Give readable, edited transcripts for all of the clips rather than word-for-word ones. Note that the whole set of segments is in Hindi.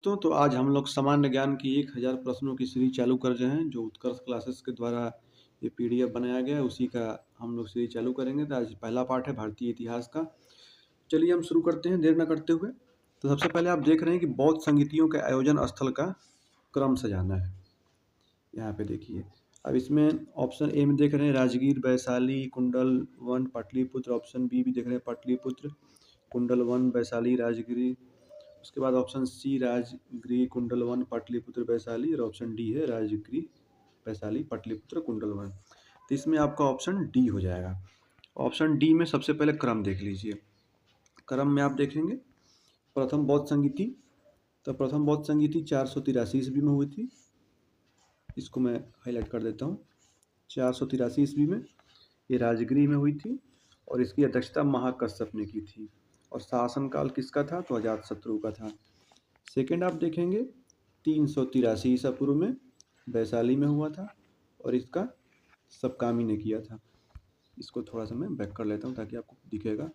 तो आज हम लोग सामान्य ज्ञान की 1000 प्रश्नों की सीरीज चालू कर रहे हैं, जो उत्कर्ष क्लासेस के द्वारा ये पीडीएफ बनाया गया है, उसी का हम लोग सीरीज चालू करेंगे। तो आज पहला पार्ट है भारतीय इतिहास का। चलिए हम शुरू करते हैं देर न करते हुए। तो सबसे पहले आप देख रहे हैं कि बौद्ध संगीतियों के आयोजन स्थल का क्रम सजाना है। यहाँ पे देखिए, अब इसमें ऑप्शन ए में देख रहे हैं राजगीर, वैशाली, कुंडल वन, पाटलिपुत्र। ऑप्शन बी भी देख रहे हैं पाटलिपुत्र, कुंडल वन, वैशाली, राजगिरी। उसके बाद ऑप्शन सी राजगृह, कुंडल वन, पाटलिपुत्र, वैशाली। और ऑप्शन डी है राजगृह, वैशाली, पाटलिपुत्र, कुंडल वन। तो इसमें आपका ऑप्शन डी हो जाएगा। ऑप्शन डी में सबसे पहले क्रम देख लीजिए। क्रम में आप देखेंगे प्रथम बौद्ध संगीति। तो प्रथम बौद्ध संगीति 483 ईस्वी में हुई थी। इसको मैं हाईलाइट कर देता हूँ। 483 ईस्वी में ये राजगृह में हुई थी और इसकी अध्यक्षता महाकश्यप ने की थी। और शासनकाल किसका था? तो अजातशत्रु का था। सेकेंड आप देखेंगे 383 ईसा पूर्व में वैशाली में हुआ था और इसका सबकामी ने किया था। इसको थोड़ा सा मैं बैक कर लेता हूँ ताकि आपको दिखेगा।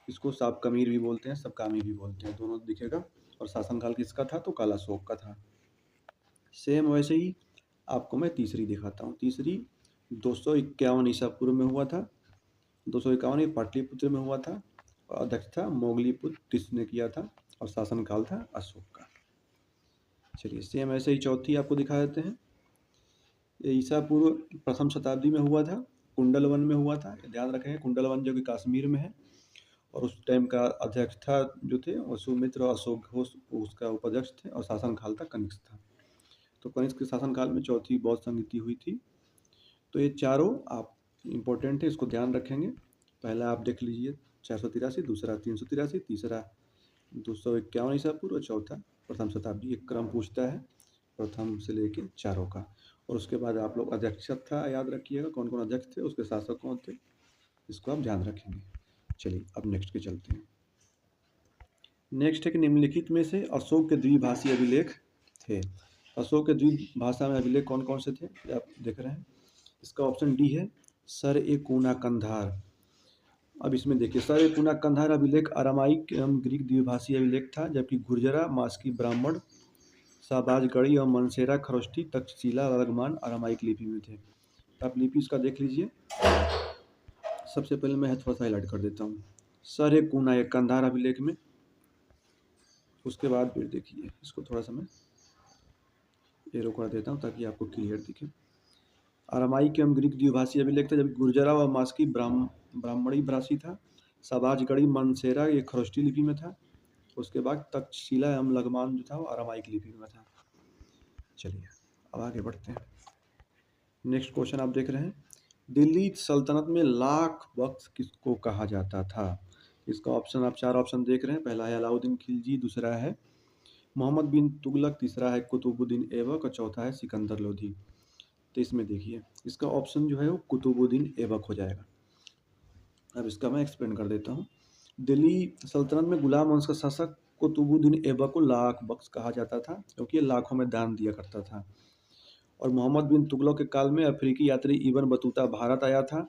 इसको साबकमीर भी बोलते हैं, सबकामी भी बोलते हैं, दोनों दिखेगा। और शासनकाल किसका था? तो कालाशोक का था। सेम वैसे ही आपको मैं तीसरी दिखाता हूँ। तीसरी 251 ईसा पूर्व में हुआ था। 251 ये पाटलिपुत्र में हुआ था और अध्यक्ष था मोगलीपुत्र तिस ने किया था और शासनकाल था अशोक का। चलिए सेम ऐसे ही चौथी आपको दिखा देते हैं। ये ईसा पूर्व प्रथम शताब्दी में हुआ था, कुंडल वन में हुआ था। ध्यान रखेंगे कुंडल वन जो कि कश्मीर में है। और उस टाइम का अध्यक्ष था जो थे वसुमित्र और अशोक घोष उसका उपाध्यक्ष थे और शासनकाल था कनिष्क था। तो कनिष्क के शासनकाल में चौथी बौद्ध संगीति हुई थी। तो ये चारों आप इम्पोर्टेंट है, इसको ध्यान रखेंगे। पहला आप देख लीजिए 483, दूसरा 383, तीसरा 251 ईसा पूर्व और चौथा प्रथम शताब्दी। एक क्रम पूछता है प्रथम से लेके चारों का। और उसके बाद आप लोग अध्यक्ष था याद रखिएगा, कौन कौन अध्यक्ष थे, उसके शासक कौन थे, इसको आप ध्यान रखेंगे। चलिए अब नेक्स्ट के चलते हैं। नेक्स्ट है कि निम्नलिखित में से अशोक के द्विभाषी अभिलेख थे। अशोक के द्विभाषा में अभिलेख कौन कौन से थे ये आप देख रहे हैं। इसका ऑप्शन डी है सर ए कूना कंधार। अब इसमें देखिए सर ए कूना कंधार अभिलेख अरामाइक एवं ग्रीक द्विभाषी अभिलेख था, जबकि गुर्जरा, मास्की ब्राह्मण, शाहबाजगढ़ी और मनसेरा खरोष्ठी, तक्षशिला, लग्मान अरामाइक लिपि में थे। तो आप लिपि इसका देख लीजिए। सबसे पहले मैं थोड़ा सा हाईलाइट कर देता हूँ सर ए कूना एक कंधार अभिलेख में। उसके बाद फिर देखिए इसको थोड़ा सा मैं एरो कर देता हूँ ताकि आपको क्लियर दिखे। अरामाइक एवं ग्रीक द्विभाषी अभिलेख था, जबकि गुर्जरा व मास्की ब्राह्मणी भाषी था। शाहबाजगढ़ी मनसेरा ये खरोष्ठी लिपि में था। उसके बाद तक्षशिला एवं लग्मान जो था वो अरामाइक लिपि में था। चलिए अब आगे बढ़ते हैं। नेक्स्ट क्वेश्चन आप देख रहे हैं, दिल्ली सल्तनत में लाख वक्त किसको कहा जाता था? इसका ऑप्शन आप चार ऑप्शन देख रहे हैं। पहला है अलाउद्दीन खिलजी, दूसरा है मोहम्मद बिन तुगलक, तीसरा है कुतुबुद्दीन ऐबक और चौथा है सिकंदर लोधी। तो इसमें देखिए इसका ऑप्शन जो है वो कुतुबुद्दीन ऐबक हो जाएगा। अब इसका मैं एक्सप्लेन कर देता हूँ। दिल्ली सल्तनत में गुलाम वंश का शासक कुतुबुद्दीन ऐबक को लाख बख्श कहा जाता था, क्योंकि ये लाखों में दान दिया करता था। और मोहम्मद बिन तुगलक के काल में अफ्रीकी यात्री इब्न बतूता भारत आया था।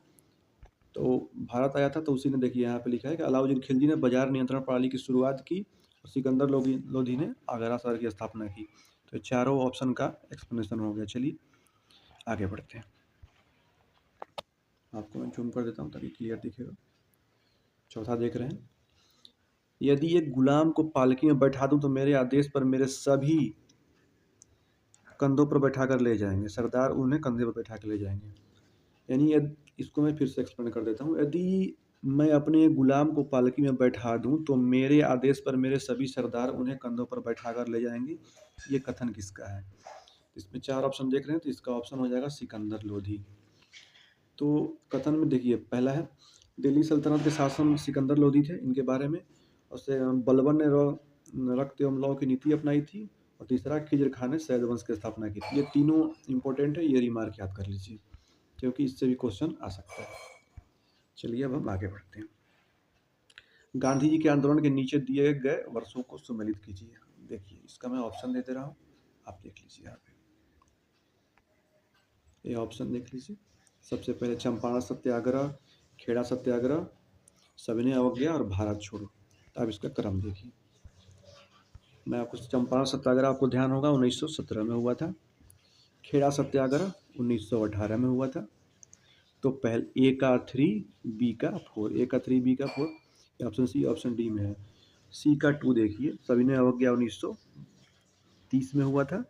तो उसी ने देखिए यहाँ पे लिखा है कि अलाउद्दीन खिलजी ने बाजार नियंत्रण प्रणाली की शुरुआत की और सिकंदर लोधी ने आगरा शहर की स्थापना की। तो चारों ऑप्शन का एक्सप्लेनेशन हो गया। चलिए आगे बढ़ते हैं। आपको मैं जूम कर देता हूँ ताकि क्लियर दिखेगा। चौथा देख रहे हैं, यदि एक गुलाम को पालकी में बैठा दूं तो मेरे आदेश पर मेरे सभी कंधों पर बैठा कर ले जाएंगे, सरदार उन्हें कंधे पर बैठा कर ले जाएंगे। यानी इसको मैं फिर से एक्सप्लेन कर देता हूँ। यदि मैं अपने गुलाम को पालकी में बैठा दूं तो मेरे आदेश पर मेरे सभी सरदार उन्हें कंधों पर बैठा कर ले जाएंगे। ये कथन किसका है? इसमें चार ऑप्शन देख रहे हैं, तो इसका ऑप्शन हो जाएगा सिकंदर लोधी। तो कथन में देखिए पहला है दिल्ली सल्तनत के शासन सिकंदर लोधी थे, इनके बारे में। और बलबन ने रक्त एवं लौ की नीति अपनाई थी। और तीसरा खिजर खान ने सैद वंश की स्थापना की थी। ये तीनों इंपॉर्टेंट है, ये रिमार्क याद कर लीजिए क्योंकि इससे भी क्वेश्चन आ सकता है। चलिए अब हम आगे बढ़ते हैं। गांधी जी के आंदोलन के नीचे दिए गए वर्षों को सम्मिलित कीजिए। देखिए इसका मैं ऑप्शन देते रहा हूँ, आप देख लीजिए यहाँ पे। ये ऑप्शन देख लीजिए। सबसे पहले चंपारण सत्याग्रह, खेड़ा सत्याग्रह, सविनय अवज्ञा और भारत छोड़ो। अब इसका क्रम देखिए। मैं आपको चंपारण सत्याग्रह आपको ध्यान होगा 1917 में हुआ था। खेड़ा सत्याग्रह 1918 में हुआ था। तो पहले ए का 3, बी का 4, ए का 3, बी का 4, ऑप्शन सी ऑप्शन डी में है। सी का 2 देखिए, सविनय अवज्ञा 1930 में हुआ था।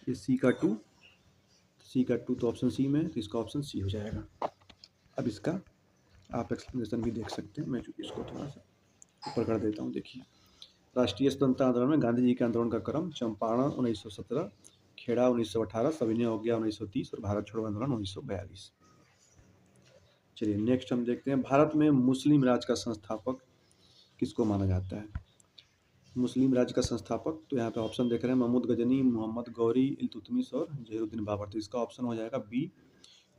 ये सी का 2 तो ऑप्शन सी में है, तो इसका ऑप्शन सी हो जाएगा। अब इसका आप एक्सप्लेनेशन भी देख सकते हैं। मैं इसको थोड़ा सा ऊपर कर देता हूँ। देखिए, राष्ट्रीय स्वतंत्रता आंदोलन में गांधी जी के आंदोलन का क्रम: चंपारण 1917, खेड़ा 1918, सविनय अवज्ञा 1930 और भारत छोड़ो आंदोलन 1942। चलिए नेक्स्ट हम देखते हैं, भारत में मुस्लिम राज का संस्थापक किसको माना जाता है? मुस्लिम राज्य का संस्थापक, तो यहाँ पे ऑप्शन देख रहे हैं, महमूद गजनी, मोहम्मद गौरी, इल्तुतमिश और जहीरुद्दीन बाबर। तो इसका ऑप्शन हो जाएगा बी,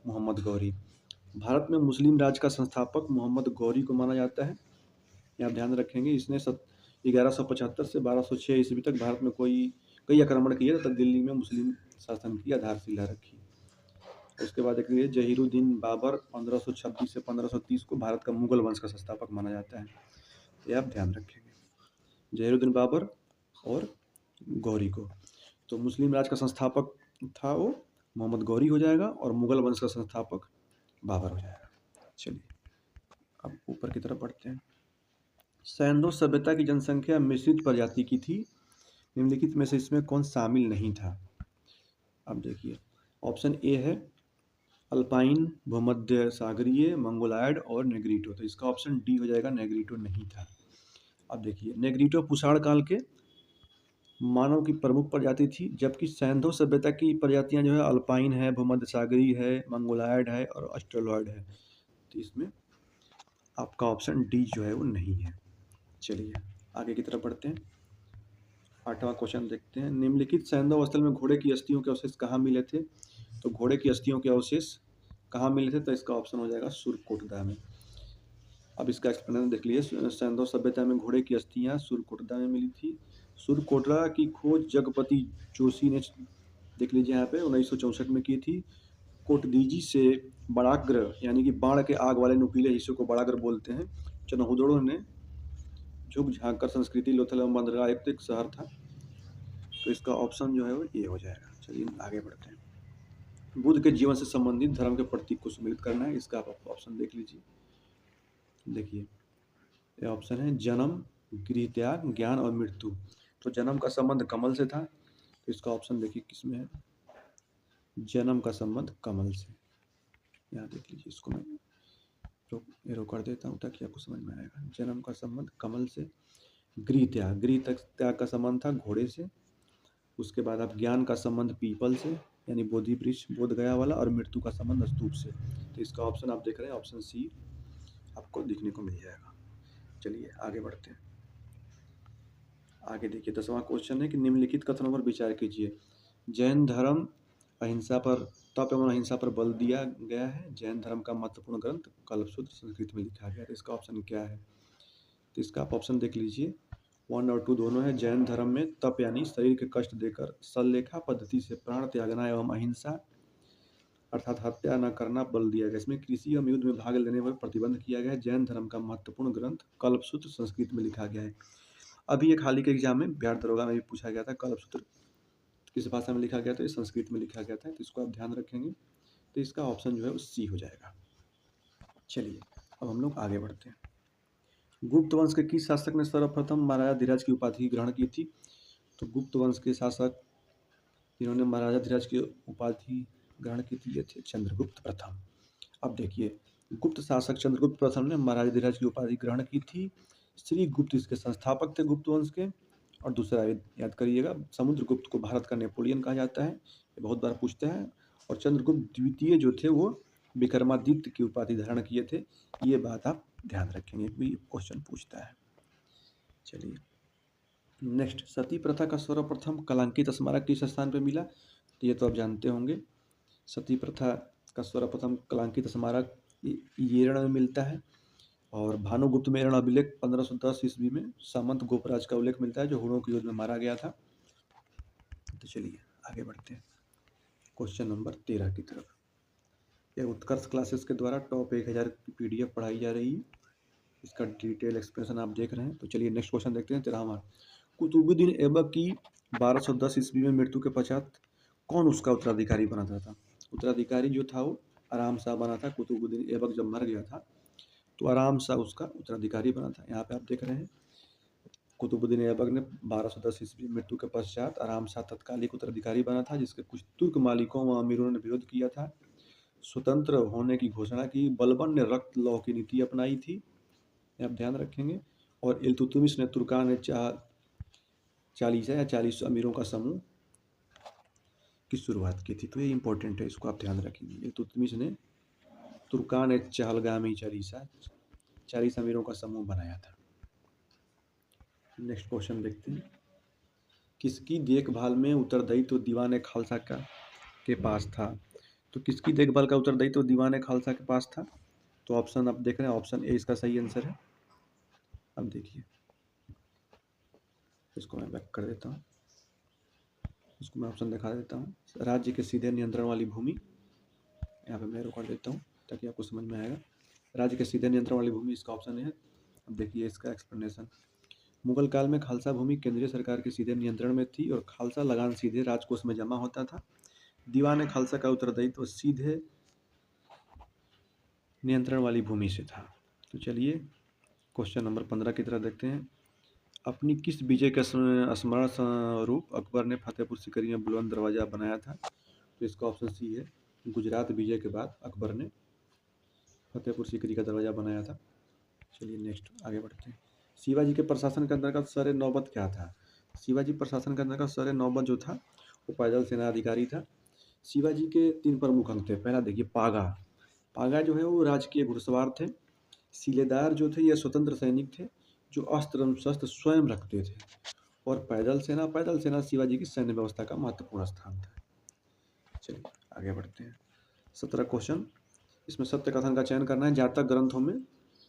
मोहम्मद गौरी। भारत में मुस्लिम राज्य का संस्थापक मोहम्मद गौरी को माना जाता है। यहाँ ध्यान रखेंगे, इसने 1175 से 1206 ईस्वी तक भारत में कई आक्रमण किए तब दिल्ली में मुस्लिम शासन की आधारशिला रखी। उसके बाद देखिए, जहीरुद्दीन बाबर 1526 से 1530 को भारत का मुगल वंश का संस्थापक माना जाता है। ये आप ध्यान रखेंगे, जहीरुद्दीन बाबर और गौरी को। तो मुस्लिम राज का संस्थापक था वो मोहम्मद गौरी हो जाएगा, और मुगल वंश का संस्थापक बाबर हो जाएगा। चलिए अब ऊपर की तरफ बढ़ते हैं। सैंधव सभ्यता की जनसंख्या मिश्रित प्रजाति की थी, निम्नलिखित में से इसमें कौन शामिल नहीं था? अब देखिए, ऑप्शन ए है अल्पाइन, भूमध्य सागरीय, मंगोलायड और नेग्रिटो। तो इसका ऑप्शन डी हो जाएगा, नेग्रिटो नहीं था। अब देखिए, नेग्रिटो पुषाण काल के मानव की प्रमुख प्रजाति थी, जबकि सैंधव सभ्यता की प्रजातियां जो है अल्पाइन है, भूमध्य सागरीय है, मंगोलायड है और ऑस्ट्रेलॉयड है। तो इसमें आपका ऑप्शन डी जो है वो नहीं है। चलिए आगे की तरफ बढ़ते हैं। 8वां क्वेश्चन देखते हैं, निम्नलिखित सैंधव स्थल में घोड़े की अस्थियों के अवशेष कहाँ मिले थे? तो घोड़े की अस्थियों के अवशेष कहाँ मिले थे? तो इसका ऑप्शन हो जाएगा सुरकोटदा में। अब इसका एक्सप्लेनेशन देख लीजिए, सैंधव सभ्यता में घोड़े की अस्थियां सुरकोटदा में मिली थी। सुरकोटदा की खोज जगपति जोशी ने, देख लीजिए यहाँ पे, 1964 में की थी। कोटदीजी से बड़ाग्र, यानी कि बाण के आग वाले नुकीले हिस्सों को बड़ाग्र बोलते हैं, चनहुदड़ों ने झुक झाँक कर संस्कृति लोथल एवं बंदरगाह एक शहर था। तो इसका ऑप्शन जो है वो ये हो जाएगा। चलिए आगे बढ़ते हैं। बुद्ध के जीवन से संबंधित धर्म के प्रतीक को सम्मिलित करना है, इसका आप ऑप्शन देख लीजिए। देखिए, ये ऑप्शन है जन्म, गृह त्याग, ज्ञान और मृत्यु। तो जन्म का संबंध कमल से था, तो इसका ऑप्शन देखिए किसमें है, जन्म का संबंध कमल से। यहाँ देख लीजिए, इसको मैं एरो कर देता हूँ ताकि आपको समझ में आएगा। जन्म का संबंध कमल से। गृह त्याग का संबंध था घोड़े से। उसके बाद आप ज्ञान का संबंध पीपल से, यानी बोधि वृक्ष, बोध गया वाला, और मृत्यु का संबंध स्तूप से। तो इसका ऑप्शन आप देख रहे हैं, ऑप्शन सी आपको दिखने को मिल जाएगा। चलिए आगे बढ़ते हैं। आगे देखिए, 10वां क्वेश्चन है कि निम्नलिखित कथनों पर विचार कीजिए। जैन धर्म अहिंसा पर, तप एवं अहिंसा पर बल दिया गया है। जैन धर्म का महत्वपूर्ण ग्रंथ कल्पसूत्र संस्कृत में लिखा गया है। इसका ऑप्शन क्या है? तो इसका आप ऑप्शन देख लीजिए, 1 और 2 दोनों है। जैन धर्म में तप यानी शरीर के कष्ट देकर सल्लेखा पद्धति से प्राण त्यागना एवं अहिंसा अर्थात हत्या न करना बल दिया गया। इसमें कृषि एवं युद्ध में भाग लेने पर प्रतिबंध किया गया है। जैन धर्म का महत्वपूर्ण ग्रंथ कल्पसूत्र संस्कृत में लिखा गया है। अभी एक हाल ही के एग्जाम में बिहार दरोगा में भी पूछा गया था, कल्पसूत्र किस भाषा में लिखा गया था? संस्कृत में लिखा गया था। तो इसको आप ध्यान रखेंगे। तो इसका ऑप्शन जो है वो सी हो जाएगा। चलिए अब हम लोग आगे बढ़ते हैं। गुप्त वंश के किस शासक ने सर्वप्रथम महाराजा धीराज की उपाधि ग्रहण की थी? तो गुप्त वंश के शासक जिन्होंने महाराजा धीराज की उपाधि ग्रहण की थी, ये थे चंद्रगुप्त प्रथम। अब देखिए, गुप्त शासक चंद्रगुप्त प्रथम ने महाराजा धीराज की उपाधि ग्रहण की थी। श्री गुप्त इसके संस्थापक थे गुप्त वंश के। और दूसरा याद करिएगा, समुद्रगुप्त को भारत का नेपोलियन कहा जाता है, ये बहुत बार पूछते हैं। और चंद्रगुप्त द्वितीय जो थे वो विक्रमादित्य की उपाधि धारण किए थे। ये बात आप ध्यान रखेंगे, भी क्वेश्चन पूछता है। चलिए नेक्स्ट, सती प्रथा का सर्वप्रथम कलांकित स्मारक किस स्थान पर मिला? तो ये तो आप जानते होंगे, सती प्रथा का सर्वप्रथम कलांकित स्मारक येरण में मिलता है। और भानुगुप्त में अभिलेख 1510 ईस्वी में सामंत गोपराज का उल्लेख मिलता है, जो हुणों के युद्ध में मारा गया था। तो चलिए आगे बढ़ते हैं क्वेश्चन नंबर 13 की तरफ। यह उत्कर्ष क्लासेस के द्वारा टॉप 1000 की PDF पढ़ाई जा रही है। इसका डिटेल एक्सप्लेनेशन आप देख रहे हैं। तो चलिए नेक्स्ट क्वेश्चन देखते हैं, 13वां। कुतुबुद्दीन ऐबक की 1210 ईस्वी में मृत्यु के पश्चात कौन उसका उत्तराधिकारी बनाता था? उत्तराधिकारी जो था वो आराम शाह बना था। कुतुबुद्दीन ऐबक जब मर गया था तो आराम शाह उसका उत्तराधिकारी बना था। यहाँ पे आप देख रहे हैं कुतुबुद्दीन ऐबक ने 1210 ईस्वी में मृत्यु के पश्चात आराम शाह तत्कालिक उत्तराधिकारी बना था, जिसके कुछ तुर्क मालिकों व अमीरों ने विरोध किया था। स्वतंत्र होने की घोषणा की। बलबन ने रक्त लौ की नीति अपनाई थी, ये आप ध्यान रखेंगे। और इल्तुतमिश ने तुर्कान चालीसा या 40 अमीरों का समूह की शुरुआत की थी। तो ये इंपॉर्टेंट है, इसको आप ध्यान रखेंगे। इल्तुतमिश ने तुर्कान चहलगामी चालीसा 40 अमीरों का समूह बनाया था। नेक्स्ट क्वेश्चन देखते हैं। किसकी देखभाल में उत्तरदायित्व दीवान खालसा के पास था? तो किसकी देखभाल का उत्तरदायित्व दीवान खालसा के पास था? तो ऑप्शन आप देख रहे हैं, ऑप्शन ए इसका सही आंसर है। अब देखिए, इसको मैं बैक कर देता हूँ, इसको मैं ऑप्शन दिखा देता हूँ। राज्य के सीधे नियंत्रण वाली भूमि, यहाँ पे मैं रिकॉर्ड देता हूँ ताकि आपको समझ में आएगा। राज्य के सीधे नियंत्रण वाली भूमि इसका ऑप्शन है। अब देखिए इसका एक्सप्लेनेशन। मुगल काल में खालसा भूमि केंद्रीय सरकार के सीधे नियंत्रण में थी और खालसा लगान सीधे राजकोष में जमा होता था। दीवान खालसा का उत्तरदायित्व सीधे नियंत्रण वाली भूमि से था। तो चलिए क्वेश्चन नंबर 15 की तरह देखते हैं। अपनी किस विजय के स्मरण स्वरूप अकबर ने फतेहपुर सीकरी में बुलंद दरवाजा बनाया था? तो इसका ऑप्शन सी है। गुजरात विजय के बाद अकबर ने फतेहपुर सीकरी का दरवाजा बनाया था। चलिए नेक्स्ट आगे बढ़ते हैं। शिवाजी के प्रशासन के अंतर्गत सर नौबत क्या था? शिवाजी प्रशासन के अंतर्गत सर नौबत जो था वो पैदल सेना अधिकारी था। शिवाजी के 3 प्रमुख अंग थे। पहला देखिए पागा। पागा जो है वो राजकीय घुड़सवार थे। सीलेदार जो थे ये स्वतंत्र सैनिक थे जो अस्त्र एवं शस्त्र स्वयं रखते थे। और पैदल सेना शिवाजी की सैन्य व्यवस्था का महत्वपूर्ण स्थान था। चलिए आगे बढ़ते हैं। 17 क्वेश्चन। इसमें सत्य कथन का चयन करना है। जातक ग्रंथों में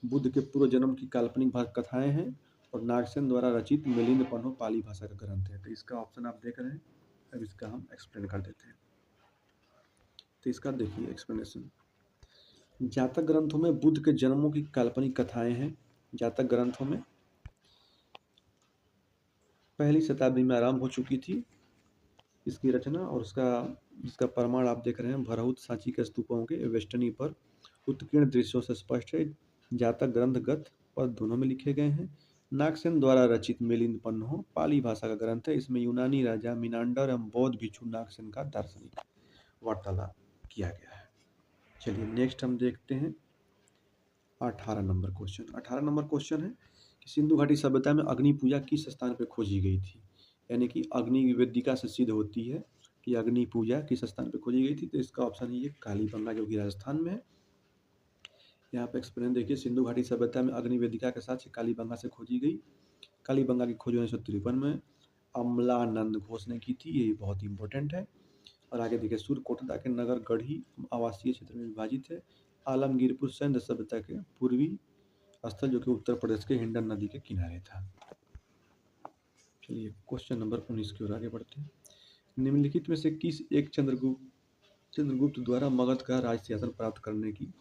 बुद्ध के पूर्व जन्म की काल्पनिक कथाएं हैं और नागसेन द्वारा रचित मिलिंद पन्हो पाली भाषा का ग्रंथ है। तो इसका ऑप्शन आप देख रहे हैं। अब इसका हम एक्सप्लेन कर देते हैं। तो इसका देखिए एक्सप्लेनेशन। जातक ग्रंथों में बुद्ध के जन्मों की काल्पनिक कथाएं हैं। जातक ग्रंथों में पहली शताब्दी में आरंभ हो चुकी थी इसकी रचना, और इसका प्रमाण आप देख रहे हैं भरहुत सांची के स्तूपों के वेष्टनी पर उत्कीर्ण दृश्यों से स्पष्ट है। जातक ग्रंथ गद्य पद दोनों में लिखे गए हैं। नागसेन द्वारा रचित मिलिंद पन्हो पाली भाषा का ग्रंथ है। इसमें यूनानी राजा मिनांडर एवं बौद्ध भिक्षु नागसेन का दार्शनिक वार्तालाप किया गया है। चलिए नेक्स्ट हम देखते हैं 18 नंबर क्वेश्चन। 18 नंबर क्वेश्चन है कि सिंधु घाटी सभ्यता में अग्नि पूजा किस स्थान पर खोजी गई थी? यानी कि अग्नि वेदिका से सिद्ध होती है कि अग्नि पूजा किस स्थान पर खोजी गई थी। तो इसका ऑप्शन है ये कालीबंगा, जो कि राजस्थान में है। यहाँ पे एक्सप्लेन देखिए। सिंधु घाटी सभ्यता में अग्नि वेदिका के साथ कालीबंगा से खोजी गई। कालीबंगा की खोज 1953 में अमलानंद घोष ने की थी। ये बहुत इंपॉर्टेंट है। और आगे देखिए सूर्यकोटदा के नगर गढ़ी आवासीय क्षेत्र में विभाजित है। आलमगीरपुर सैन्य सभ्यता के पूर्वी स्थल जो कि उत्तर प्रदेश के हिंडन नदी के किनारे था। चलिए क्वेश्चन नंबर 19 की ओर आगे बढ़ते हैं। निम्नलिखित में से किस एक चंद्रगुप्त द्वारा मगध का राज सिंहासन प्राप्त करने की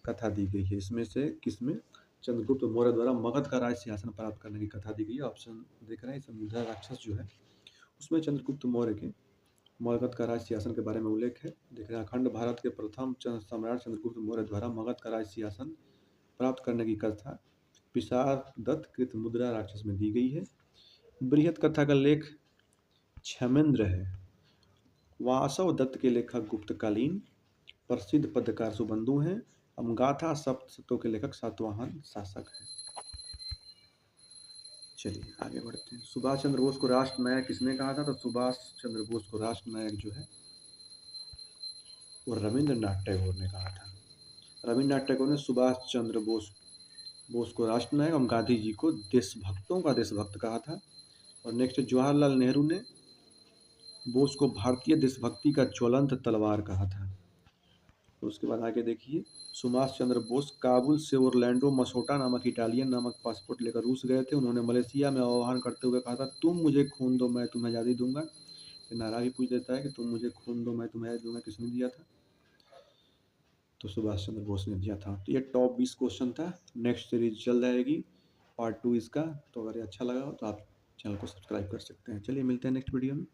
कथा दी गई है? इसमें से किसमें चंद्रगुप्त मौर्य द्वारा मगध का राज सिंहासन प्राप्त करने की कथा दी गई है? ऑप्शन देख रहे हैं। इसमें मुद्रा राक्षस जो है उसमें चंद्रगुप्त मौर्य के मगध का राज सिंहासन के बारे में उल्लेख है। देख रहे हैं अखंड भारत के प्रथम सम्राट चंद्रगुप्त मौर्य द्वारा मगध का राज सिंहासन प्राप्त करने की कथा पिशादत्त कृत मुद्रा राक्षस में दी गई है। बृहत कथा का लेख क्षेमेंद्र है। वासव दत्त के लेखक गुप्तकालीन प्रसिद्ध पत्रकार सुबंधु हैं। गाथा सप्तशतों के लेखक सातवाहन शासक हैं। चलिए आगे बढ़ते हैं। सुभाष चंद्र बोस को राष्ट्र नायक किसने कहा था? तो सुभाष चंद्र बोस को राष्ट्र नायक जो है वो रविंद्रनाथ टैगोर ने कहा था। रविंद्रनाथ टैगोर ने सुभाष चंद्र बोस को राष्ट्र नायक और गांधी जी को देशभक्तों का देशभक्त कहा था। और नेक्स्ट जवाहरलाल नेहरू ने बोस को भारतीय देशभक्ति का ज्वलंत तलवार कहा था। तो उसके बाद आगे देखिए। सुभाष चंद्र बोस काबुल से ओरलैंडो मसोटा नामक इटालियन नामक पासपोर्ट लेकर रूस गए थे। उन्होंने मलेशिया में आह्वान करते हुए कहा था तुम मुझे खून दो मैं तुम्हें आज़ादी दूंगा। तो नारा भी पूछ देता है कि तुम मुझे खून दो मैं तुम्हें आज़ादी दूंगा, किसने दिया था? तो सुभाष चंद्र बोस ने दिया था। तो ये टॉप 20 क्वेश्चन था। नेक्स्ट सीरीज चल जाएगी पार्ट 2 इसका। तो अगर ये अच्छा लगा हो तो आप चैनल को सब्सक्राइब कर सकते हैं। चलिए मिलते हैं नेक्स्ट वीडियो में।